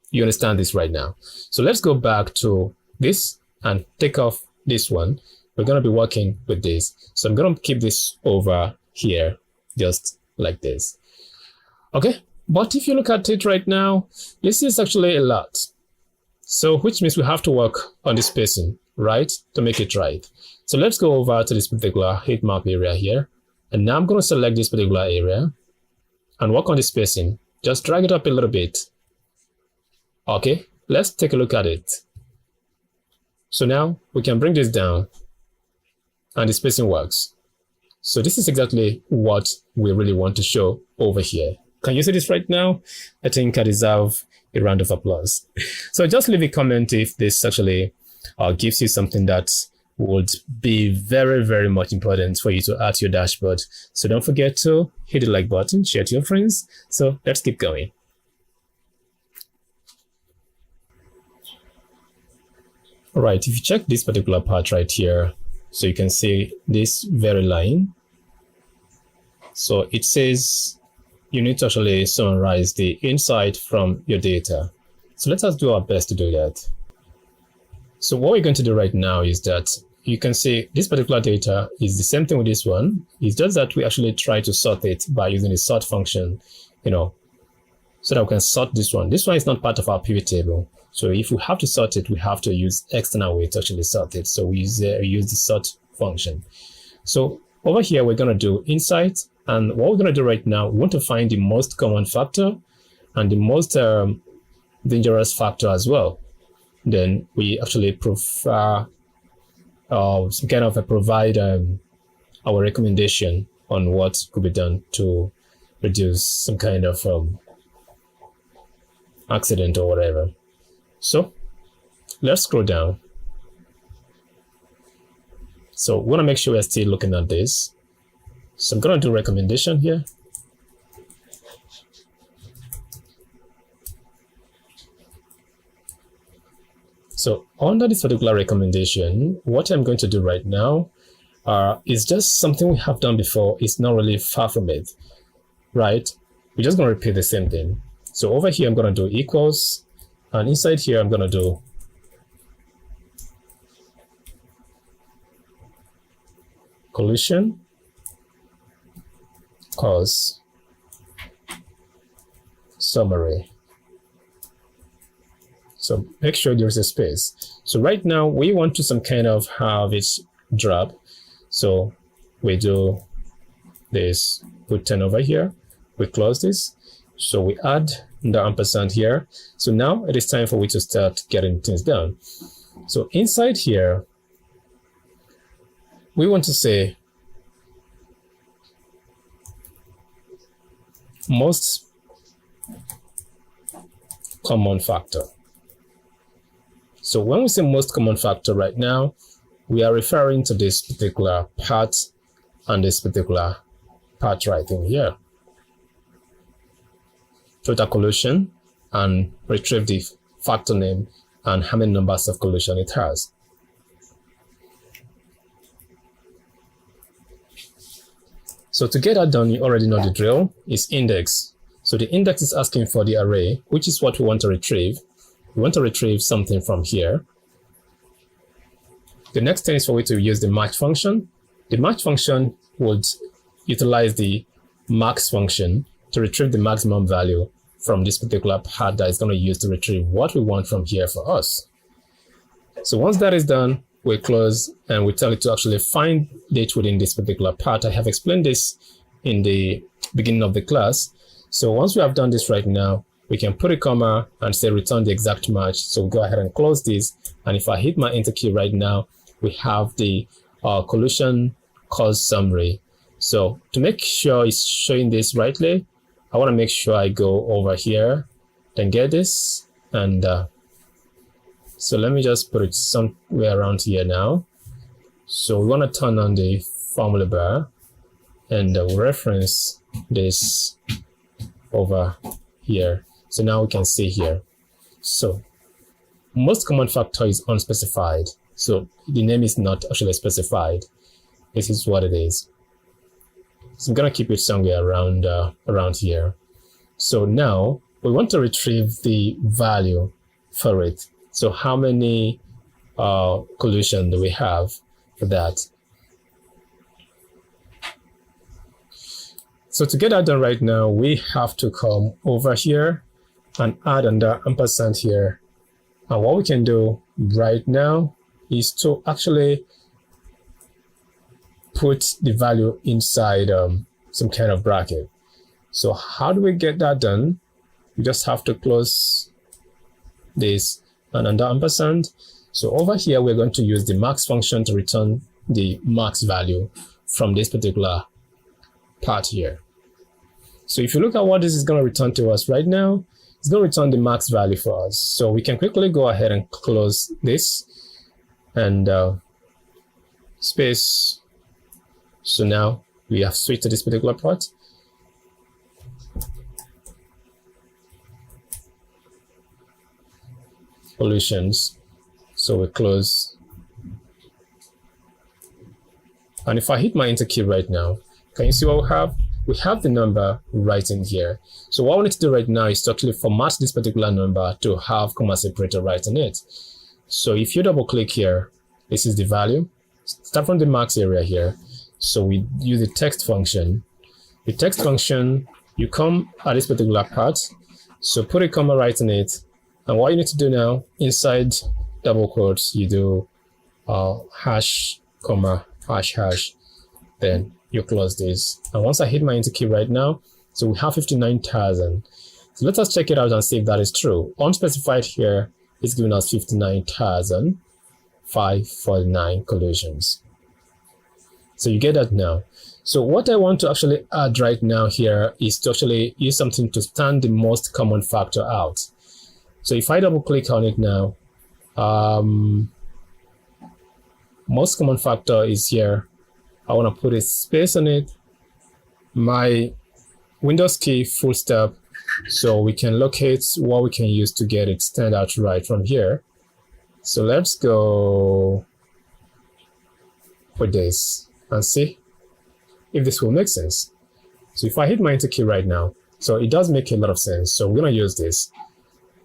You understand this right now. So let's go back to this and take off this one. We're going to be working with this. So I'm going to keep this over here, just like this. Okay. But if you look at it right now, this is actually a lot. So which means we have to work on the spacing, right? To make it right. So let's go over to this particular heat map area here. And now I'm going to select this particular area and work on the spacing. Just drag it up a little bit. Okay, let's take a look at it. So now we can bring this down and the spacing works. So this is exactly what we really want to show over here. Can you see this right now? I think I deserve a round of applause. So just leave a comment if this actually gives you something that would be very, very much important for you to add to your dashboard. So don't forget to hit the like button, share to your friends. So let's keep going. All right, if you check this particular part right here, so you can see this very line. So it says you need to actually summarize the insight from your data. So let us do our best to do that. So what we're going to do right now is that you can see this particular data is the same thing with this one. It's just that we actually try to sort it by using the sort function, so that we can sort this one. This one is not part of our pivot table. So if we have to sort it, we have to use external way to actually sort it. So we use the sort function. So over here, we're going to do insight. And what we're going to do right now, we want to find the most common factor and the most dangerous factor as well. Then we actually prefer some kind of provide our recommendation on what could be done to reduce some kind of accident or whatever. So let's scroll down. So we want to make sure we're still looking at this. So I'm going to do recommendation here. So under this particular recommendation, what I'm going to do right now is just something we have done before. It's not really far from it, right? We're just going to repeat the same thing. So over here, I'm going to do equals. And inside here, I'm going to do collision cause summary. So make sure there's a space. So right now we want to some kind of have it drop. So we do this, put 10 over here. We close this. So we add the ampersand here. So now it is time for we to start getting things done. So inside here, we want to say most common factor. So when we say most common factor right now, we are referring to this particular part and this particular part right in here. Total collision and retrieve the factor name and how many numbers of collision it has. So to get that done, you already know the drill. Is index. So the index is asking for the array, which is what we want to retrieve. We want to retrieve something from here. The next thing is for we to use the match function. The match function would utilize the max function to retrieve the maximum value from this particular part that is going to use to retrieve what we want from here for us. So once that is done, we close and we tell it to actually find it within this particular part. I have explained this in the beginning of the class. So once we have done this right now, we can put a comma and say return the exact match. So we'll go ahead and close this. And if I hit my enter key right now, we have the collision cause summary. So to make sure it's showing this rightly, I want to make sure I go over here and get this. And so let me just put it somewhere around here now. So we want to turn on the formula bar and reference this over here. So now we can see here. So most common factor is unspecified. So the name is not actually specified. This is what it is. So I'm going to keep it somewhere around here. So now we want to retrieve the value for it. So how many collision do we have for that? So to get that done right now, we have to come over here and add under ampersand here. And what we can do right now is to actually put the value inside some kind of bracket. So how do we get that done? We just have to close this and under ampersand. So over here, we're going to use the max function to return the max value from this particular part here. So if you look at what this is going to return to us right now, it's going to return the max value for us. So we can quickly go ahead and close this and space. So now we have switched to this particular part. Solutions. So we close. And if I hit my enter key right now, can you see what we have? We have the number right in here. So what we need to do right now is to actually format this particular number to have comma separator right in it. So if you double click here, this is the value. Start from the max area here. So we use the text function. The text function, you come at this particular part. So put a comma right in it. And what you need to do now, inside double quotes, you do hash, comma, hash, hash. Then you close this. And once I hit my enter key right now, so we have 59,000. So let us check it out and see if that is true. Unspecified here is giving us 59,549 collisions. So you get that now. So what I want to actually add right now here is to actually use something to stand the most common factor out. So if I double click on it now, most common factor is here. I want to put a space on it, my Windows key full stop, so we can locate what we can use to get it stand out right from here. So let's go for this and see if this will make sense. So if I hit my enter key right now, so it does make a lot of sense. So we're going to use this.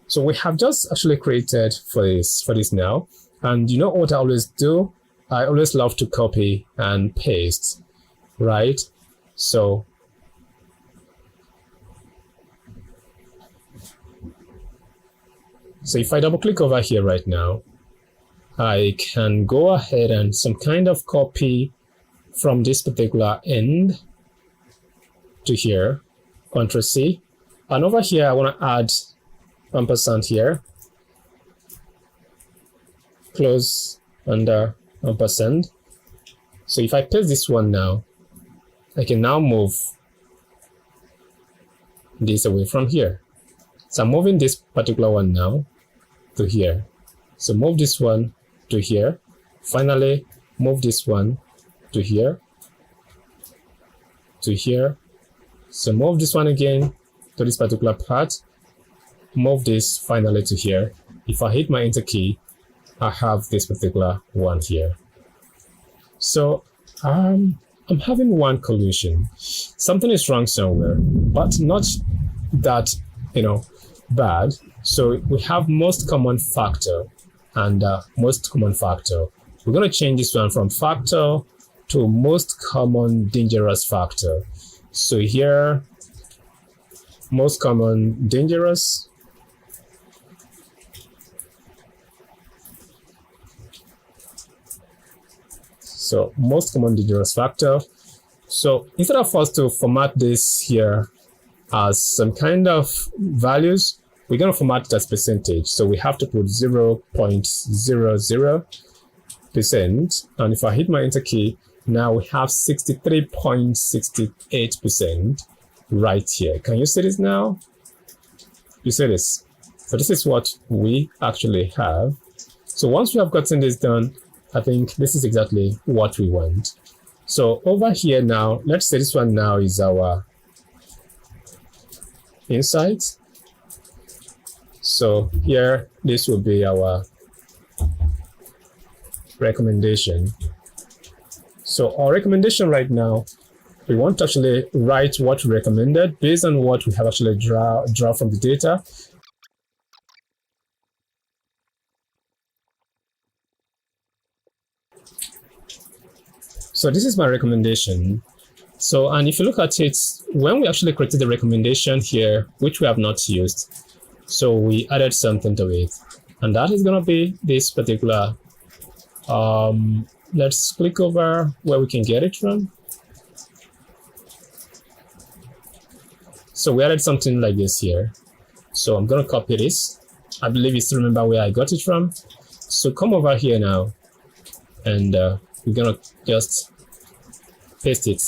So we have just actually created for this now. And you know what I always do? I always love to copy and paste, right? So if I double click over here right now, I can go ahead and some kind of copy from this particular end to here, Ctrl C. And over here, I want to add ampersand here. close under ampersand. So if I paste this one now, I can now move this away from here. So I'm moving this particular one now to here. So move this one to here. Finally, move this one to here, to here. So move this one again to this particular part. Move this finally to here. If I hit my enter key, I have this particular one here. So I'm having one collision. Something is wrong somewhere, but not that, bad. So we have most common factor and most common factor. We're going to change this one from factor to most common dangerous factor. So here, most common dangerous. So most common dangerous factor. So instead of us to format this here as some kind of values, we're going to format it as percentage. So we have to put 0.00%. And if I hit my enter key, now we have 63.68% right here. Can you see this now? You see this? So this is what we actually have. So once we have gotten this done, I think this is exactly what we want. So over here now, let's say this one now is our insight. So here, this will be our recommendation. So our recommendation right now, we want to actually write what we recommended based on what we have actually draw from the data. So this is my recommendation. So, and if you look at it, when we actually created the recommendation here, which we have not used, so we added something to it, and that is going to be this particular, let's click over where we can get it from. So we added something like this here. So I'm going to copy this. I believe you still remember where I got it from. So come over here now, and we're going to just paste it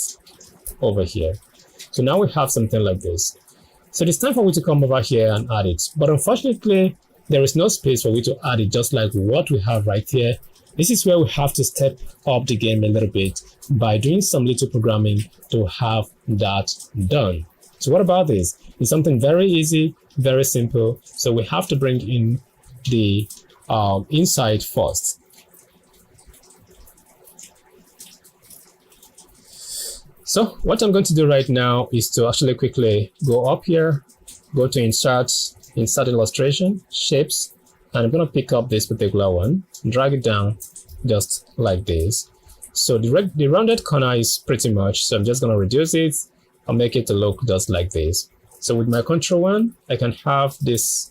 over here. So now we have something like this. So it's time for me to come over here and add it. But unfortunately, there is no space for me to add it, just like what we have right here. This is where we have to step up the game a little bit by doing some little programming to have that done. So what about this? It's something very easy, very simple. So we have to bring in the insight first. So what I'm going to do right now is to actually quickly go up here, go to insert illustration, shapes, and I'm going to pick up this particular one, drag it down just like this. So the rounded corner is pretty much, so I'm just going to reduce it. I'll make it to look just like this. So with my control 1, I can have this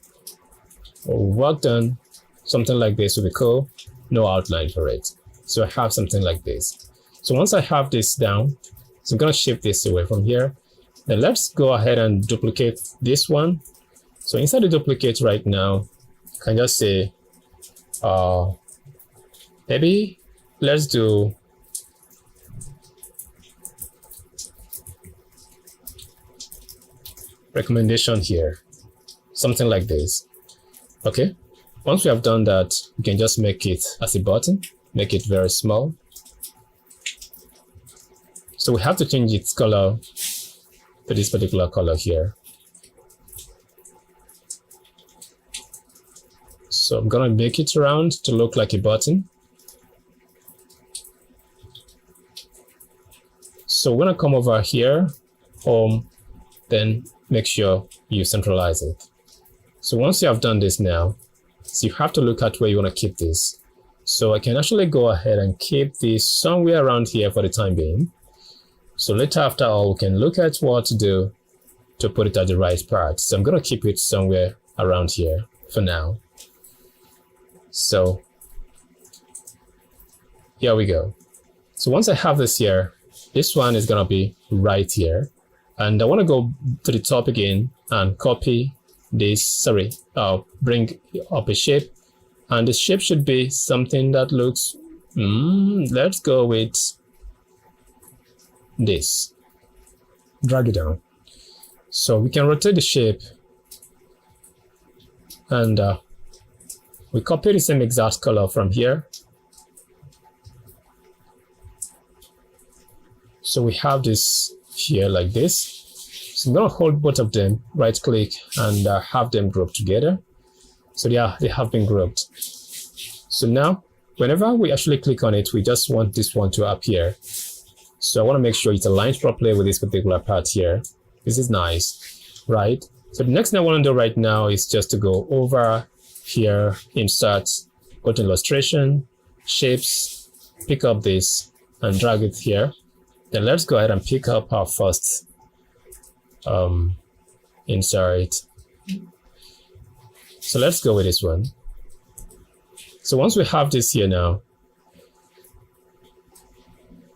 work done, something like this would be cool, no outline for it. So I have something like this. So once I have this down, so I'm going to shift this away from here. Then let's go ahead and duplicate this one. So inside the duplicate right now, I can just say, maybe let's do recommendation here, something like this. Okay. Once we have done that, we can just make it as a button, make it very small. So we have to change its color to this particular color here. So I'm going to make it round to look like a button. So we're going to come over here, home, then make sure you centralize it. So once you have done this now, so you have to look at where you want to keep this. So I can actually go ahead and keep this somewhere around here for the time being. So later after all, we can look at what to do to put it at the right part. So I'm going to keep it somewhere around here for now. So here we go. So once I have this here, this one is going to be right here. And I want to go to the top again and copy this, bring up a shape And the shape should be something that looks, let's go with this. Drag it down. So we can rotate the shape, and we copy the same exact color from here. So we have this here like this. So I'm going to hold both of them, right click, and have them group together. So yeah, they have been grouped. So now, whenever we actually click on it, we just want this one to appear. So I want to make sure it aligns properly with this particular part here. This is nice, right? So the next thing I want to do right now is just to go over here, insert, go to illustration, shapes, pick up this and drag it here. Then let's go ahead and pick up our first insert. So let's go with this one. So once we have this here now,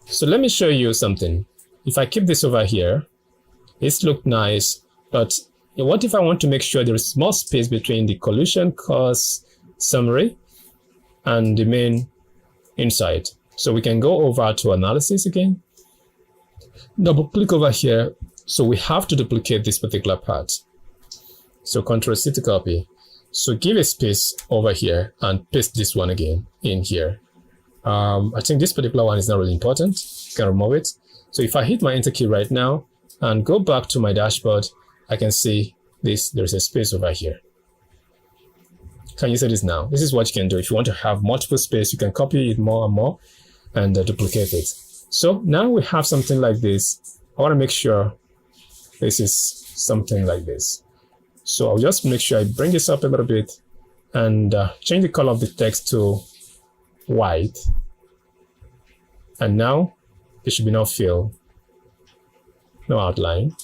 so let me show you something. If I keep this over here, it's look nice, but what if I want to make sure there is more space between the collision cost summary and the main insight? So we can go over to analysis again, double click over here. So we have to duplicate this particular part. So Ctrl C to copy. So give a space over here and paste this one again in here. I think this particular one is not really important. You can remove it. So if I hit my enter key right now and go back to my dashboard, I can see this. There's a space over here. Can you see this now? This is what you can do. If you want to have multiple space, you can copy it more and more and duplicate it. So now we have something like this. I want to make sure this is something like this. So I'll just make sure I bring this up a little bit and change the color of the text to white. And now there should be no fill, no outline.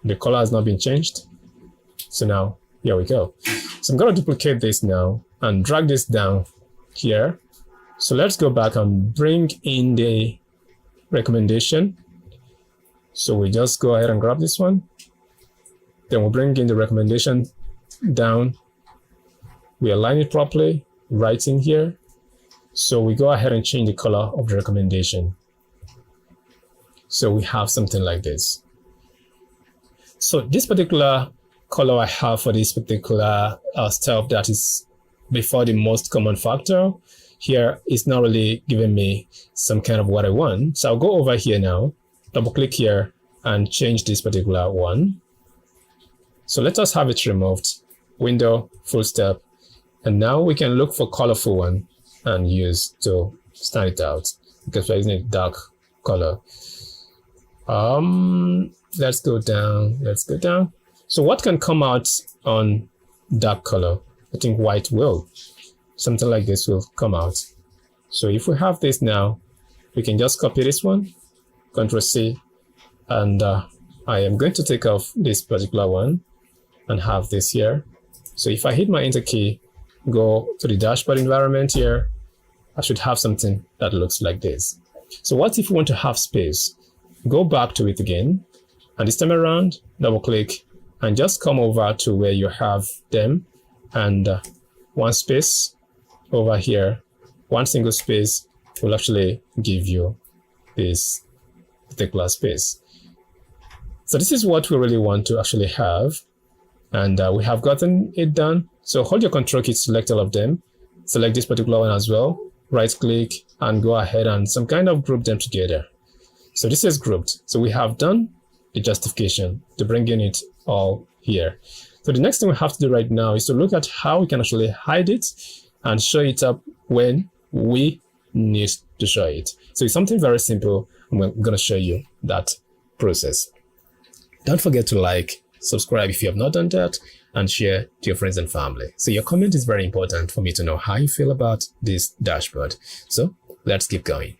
The color has not been changed. So now here we go. So I'm going to duplicate this now and drag this down here. So let's go back and bring in the recommendation. So we just go ahead and grab this one. Then we'll bring in the recommendation down. We align it properly right in here. So we go ahead and change the color of the recommendation. So we have something like this. So this particular color I have for this particular stuff that is before the most common factor here is not really giving me some kind of what I want. So I'll go over here now, double click here and change this particular one. So let us have it removed, window, full step. And now we can look for colorful one and use to stand it out because we're using a dark color. Let's go down. So what can come out on dark color? I think white will. Something like this will come out. So if we have this now, we can just copy this one, Ctrl C, and I am going to take off this particular one and have this here. So if I hit my enter key, go to the dashboard environment here, I should have something that looks like this. So what if you want to have space? Go back to it again, and this time around, double click and just come over to where you have them, and one space over here, one single space will actually give you this particular space. So this is what we really want to actually have. And we have gotten it done. So hold your control key to select all of them. Select this particular one as well. Right click and go ahead and some kind of group them together. So this is grouped. So we have done the justification to bring in it all here. So the next thing we have to do right now is to look at how we can actually hide it and show it up when we need to show it. So it's something very simple. I'm going to show you that process. Don't forget to like, subscribe if you have not done that, and share to your friends and family. So your comment is very important for me to know how you feel about this dashboard. So let's keep going.